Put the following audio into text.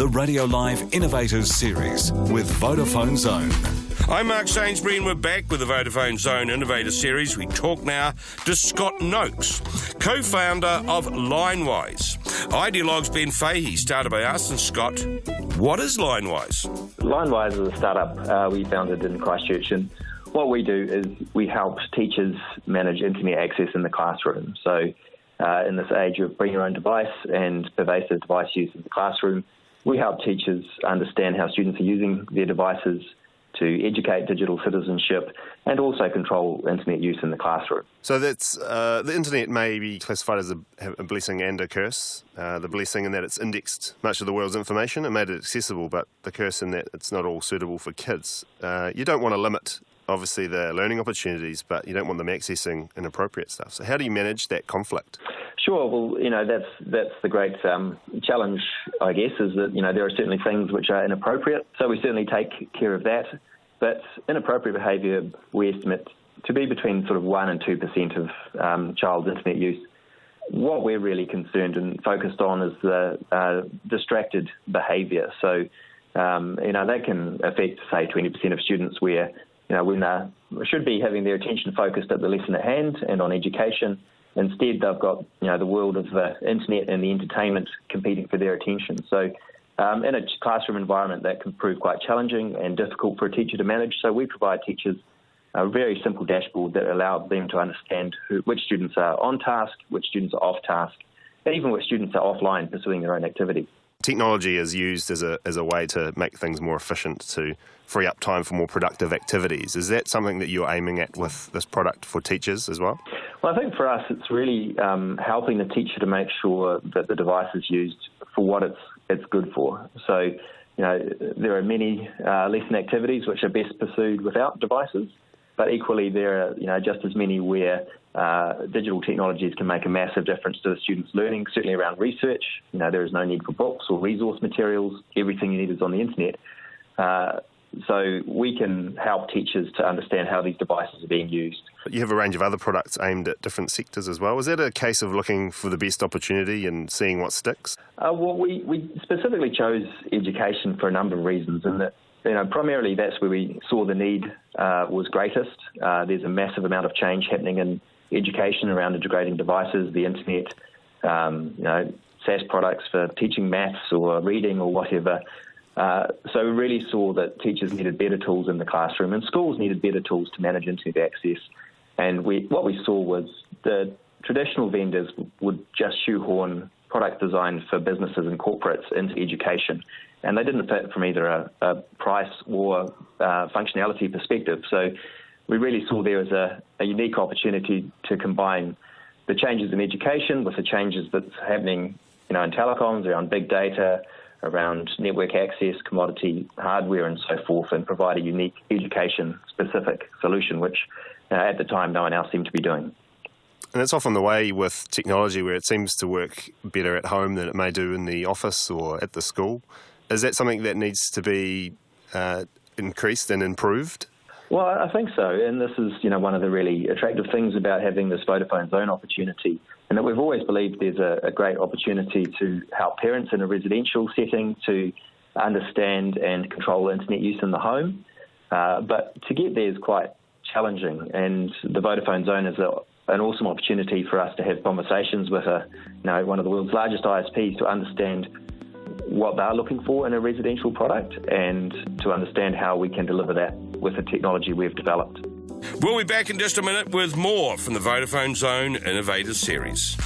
the RadioLIVE Innovator Series with Vodafone Zone. I'm Mark Sainsbury and we're back with the Vodafone Zone Innovator Series. We talk now to Scott Noakes, co-founder of Linewize. Ideologue's Ben Fahey started by asking Scott, what is Linewize? Linewize is a startup we founded in Christchurch, and what we do is we help teachers manage internet access in the classroom. So in this age of bring your own device and pervasive device use in the classroom, we help teachers understand how students are using their devices to educate digital citizenship and also control internet use in the classroom. So that's the internet may be classified as a blessing and a curse. The blessing in that it's indexed much of the world's information and made it accessible, but the curse in that it's not all suitable for kids. You don't want to limit, obviously, the learning opportunities, but you don't want them accessing inappropriate stuff. So how do you manage that conflict? Sure. Well, that's the great challenge, I guess, is that, there are certainly things which are inappropriate. So we certainly take care of that. But inappropriate behaviour, we estimate to be between sort of 1% and 2% of child's internet use. What we're really concerned and focused on is the distracted behaviour. So, that can affect, say, 20% of students where, when they should be having their attention focused at the lesson at hand and on education, instead they've got, the world of the internet and the entertainment competing for their attention. So in a classroom environment, that can prove quite challenging and difficult for a teacher to manage. So we provide teachers a very simple dashboard that allows them to understand which students are on task, which students are off task, and even which students are offline pursuing their own activity. Technology is used as a way to make things more efficient, to free up time for more productive activities. Is that something that you're aiming at with this product for teachers as well? Well, I think for us it's really helping the teacher to make sure that the device is used for what it's good for. So, there are many lesson activities which are best pursued without devices, but equally there are, just as many where digital technologies can make a massive difference to the students' learning, certainly around research. There is no need for books or resource materials. Everything you need is on the internet. So we can help teachers to understand how these devices are being used. You have a range of other products aimed at different sectors as well. Is that a case of looking for the best opportunity and seeing what sticks? Well, we specifically chose education for a number of reasons, and that primarily that's where we saw the need was greatest. There's a massive amount of change happening in education around integrating devices, the internet, SaaS products for teaching maths or reading or whatever. So we really saw that teachers needed better tools in the classroom and schools needed better tools to manage internet access. And what we saw was the traditional vendors would just shoehorn product design for businesses and corporates into education. And they didn't fit from either a price or functionality perspective. So we really saw there as a unique opportunity to combine the changes in education with the changes that's happening in telecoms, around big data, around network access, commodity hardware and so forth, and provide a unique education-specific solution, which at the time no one else seemed to be doing. And it's often the way with technology where it seems to work better at home than it may do in the office or at the school. Is that something that needs to be increased and improved? Well, I think so, and this is, one of the really attractive things about having this Vodafone Zone opportunity, and that we've always believed there's a great opportunity to help parents in a residential setting to understand and control internet use in the home, but to get there is quite challenging, and the Vodafone Zone is an awesome opportunity for us to have conversations with one of the world's largest ISPs to understand what they're looking for in a residential product and to understand how we can deliver that with the technology we've developed. We'll be back in just a minute with more from the Vodafone Zone Innovator Series.